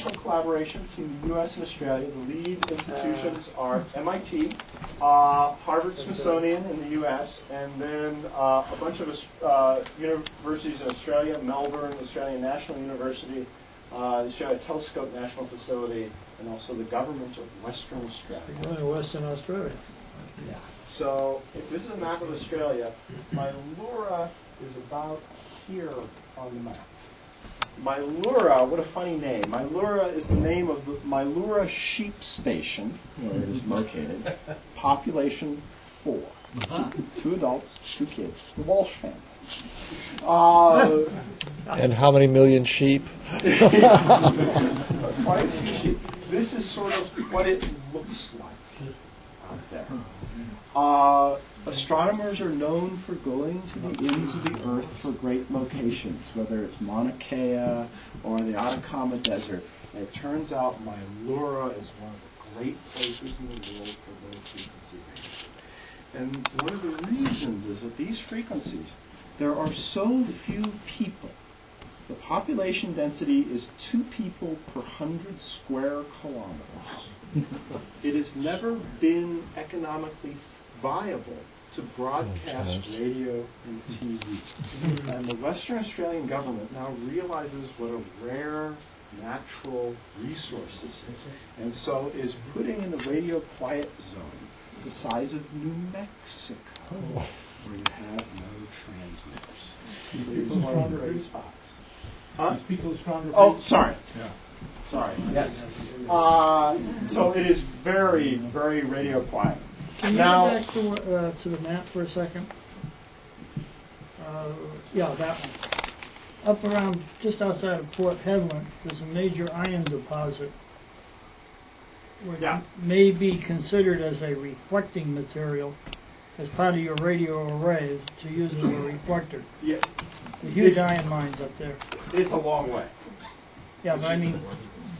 international collaboration between the U.S. and Australia. The lead institutions are MIT, Harvard Smithsonian in the U.S., and then a bunch of universities in Australia, Melbourne, Australian National University, the Australia Telescope National Facility, and also the government of Western Australia. You're going to Western Australia. Yeah. So if this is a map of Australia, Mylura is about here on the map. Mylura, what a funny name. Mylura is the name of the Mylura Sheep Station, where it is located. Population 4. 2 adults, 2 kids. The Walsh family. And how many million sheep? Quite a few sheep. This is sort of what it looks like out there. Astronomers are known for going to the ends of the Earth for great locations, whether it's Mauna Kea or the Atacama Desert. And it turns out Mylura is one of the great places in the world for low frequency radiation. And one of the reasons is that these frequencies, there are so few people. The population density is 2 people per 100 square kilometers. It has never been economically viable to broadcast radio and TV. And the Western Australian government now realizes what a rare natural resource this is. And so is putting in a radio quiet zone the size of New Mexico, where you have no transmitters. It is one of the great spots. Oh, sorry. Yeah. Sorry. Yes. So it is very, very radio quiet. Can you Now, go back to the map for a second? Yeah, that one. Up around, just outside of Port Hedland, there's a major iron deposit where Yeah. it may be considered as a reflecting material as part of your radio array to use as a reflector. yeah, The huge It's- iron mines up there. it's a long way. Yeah, but I mean,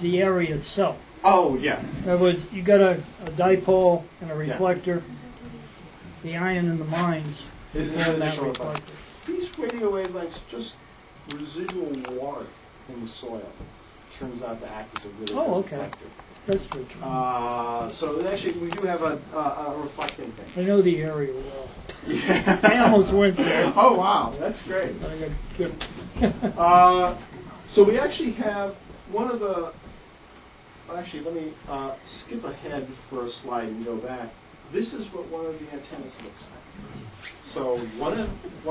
the area itself. Oh, yeah. In other words, you got a dipole and a reflector. The iron in the mines It's is an on that additional effect. reflector. These radio wavelengths, just residual water in the soil, turns out to act as a really good Okay. reflector. That's good. So actually, we do have a reflecting thing. I know the area well. Yeah. I almost went there, Oh, wow, that's great. but I got good. So we actually have one of the. Actually, let me skip ahead for a slide and go back. This is what one of the antennas looks like. So one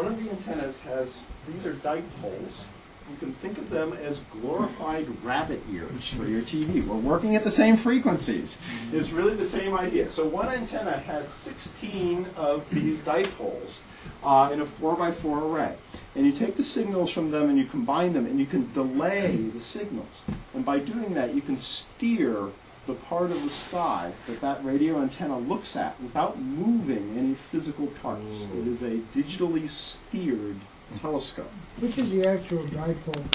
of the antennas has, these are dipoles. You can think of them as glorified rabbit ears for your TV. We're working at the same frequencies. It's really the same idea. So one antenna has 16 of these dipoles in a 4x4 array. And you take the signals from them and you combine them and you can delay the signals. And by doing that, you can steer the part of the sky that that radio antenna looks at without moving any physical parts. It is a digitally steered telescope. Which is the actual dipole?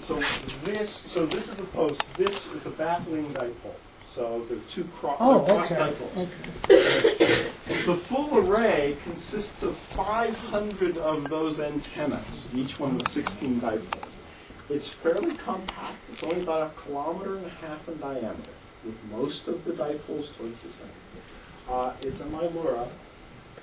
So this is the post. This is a battling dipole. So there are 2 cross okay. dipoles. Okay. The full array consists of 500 of those antennas, each one with 16 dipoles. It's fairly compact. It's only about 1.5 kilometers in diameter, with most of the dipoles towards the center. It's a Mylura,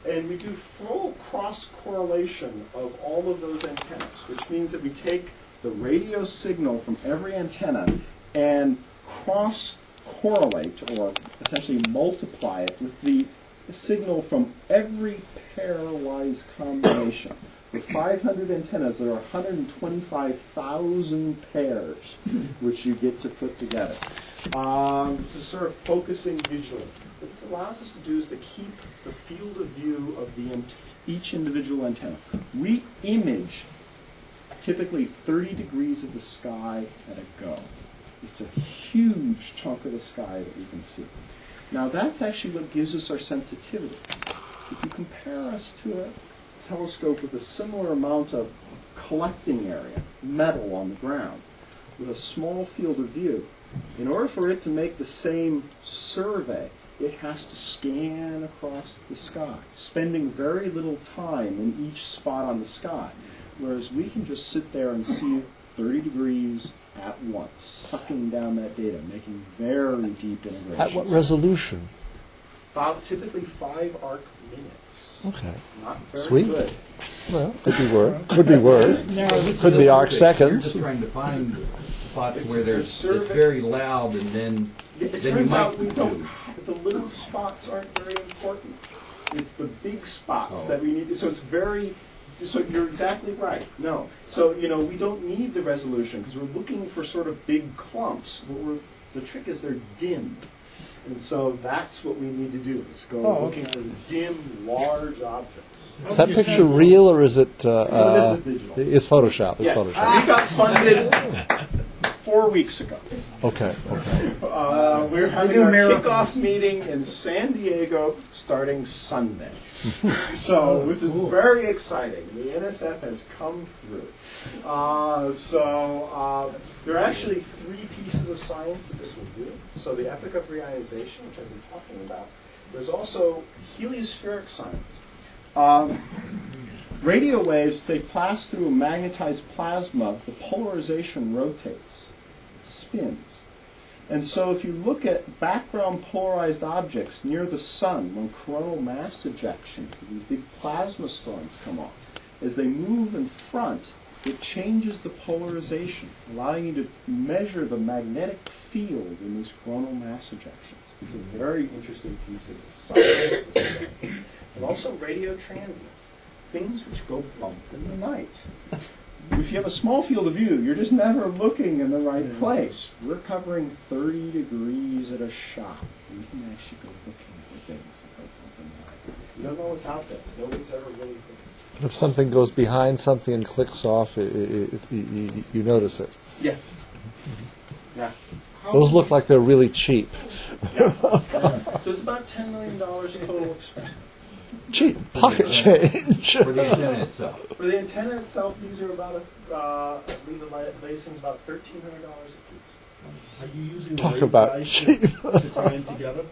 and we do full cross-correlation of all of those antennas, which means that we take the radio signal from every antenna and cross-correlate, or essentially multiply it with the signal from every pairwise combination. With 500 antennas, there are 125,000 pairs which you get to put together. This is sort of focusing visually. What this allows us to do is to keep the field of view of each individual antenna. We image typically 30 degrees of the sky at a go. It's a huge chunk of the sky that we can see. Now that's actually what gives us our sensitivity. If you compare us to a telescope with a similar amount of collecting area, metal on the ground, with a small field of view, in order for it to make the same survey, it has to scan across the sky, spending very little time in each spot on the sky. Whereas we can just sit there and see 30 degrees at once, sucking down that data, making very deep integrations. At what resolution? About typically 5 arc minutes. Okay. Not very Sweet. good. Well, could be worse. Could be worse. Now, Could be arc You're seconds. just trying to find spots It's- where the it's survey- very loud, and then It you turns might out we don't. do. The little spots aren't very important. It's the big spots Oh. that we need. So it's very. So you're exactly right. No. So we don't need the resolution because we're looking for sort of big clumps. The trick is they're dim, and so that's what we need to do. Is go looking for dim, large objects. Is that picture real or is it? This is digital. It's Photoshop. It's Yeah, Photoshop. we got funded 4 weeks ago. Okay. Okay. We're having do our miracles. kickoff meeting in San Diego starting Sunday. So this is very exciting. The NSF has come through. There are actually 3 pieces of science that this will do. So the epoch of reionization, which I've been talking about. There's also heliospheric science. Radio waves, they pass through a magnetized plasma. The polarization rotates, spins. And so if you look at background polarized objects near the sun, when coronal mass ejections, these big plasma storms come off, as they move in front, it changes the polarization, allowing you to measure the magnetic field in these coronal mass ejections. It's a very interesting piece of science. And also radio transients, things which go bump in the night. If you have a small field of view, you're just never looking in the right place. We're covering 30 degrees at a shot. We can actually go looking for things that go bump in the night. You don't know what's out there. Nobody's ever really looked. If something goes behind something and clicks off, you notice it. Yeah. Yeah. Those look like they're really cheap. Yeah. There's about $10 million total expense. Cheap. Pocket change. For the antenna itself. For the antenna itself, these are about, I believe the lacing's about $1,300 a piece. Are you using Talk the about guys cheap. to tie them together?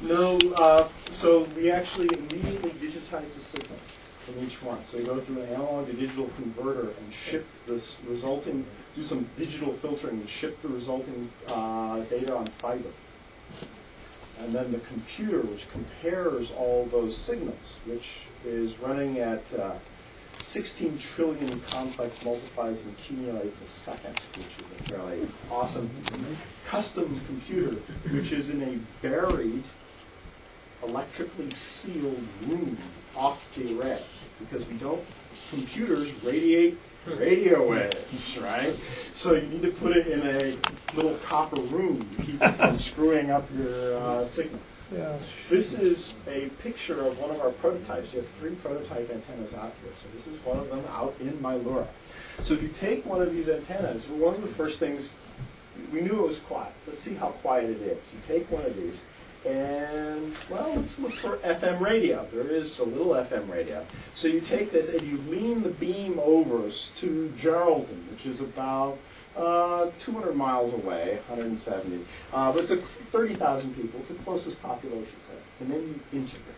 No, so we actually immediately digitize the signal from each one. So we go through an analog to digital converter and ship this resulting, do some digital filtering and ship the resulting data on fiber. And then the computer, which compares all those signals, which is running at 16 trillion complex multiplies and accumulates a second, which is a fairly awesome custom computer, which is in a buried, electrically sealed room off the array, because computers radiate radio waves, right? So you need to put it in a little copper room to keep it from screwing up your signal. Yeah. This is a picture of one of our prototypes. You have 3 prototype antennas out here. So this is one of them out in Mylura. So if you take one of these antennas, one of the first things, we knew it was quiet. Let's see how quiet it is. You take one of these, and, well, let's look for FM radio. There is a little FM radio. So you take this and you lean the beam over to Geraldton, which is about 200 miles away, 170. But it's 30,000 people. It's the closest population center. And then you integrate.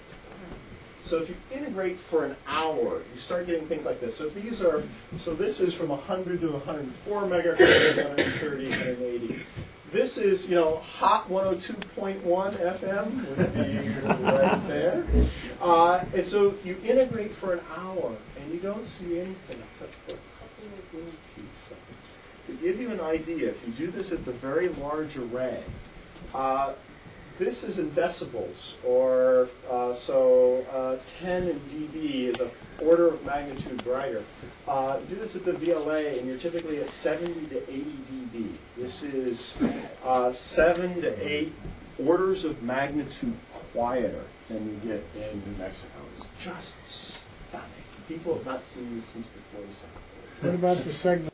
So if you integrate for an hour, you start getting things like this. So this is from 100 to 104 megahertz, 130, 180. This is, hot 102.1 FM would be right there. And so you integrate for an hour, and you don't see anything except for a couple of little peaks. To give you an idea, if you do this at the very large array, this is in decibels, or 10 in dB is an order of magnitude brighter. Do this at the VLA, and you're typically at 70 to 80 dB. This is 7 to 8 orders of magnitude quieter than you get in New Mexico. It's just stunning. People have not seen this since before the second. What about the segment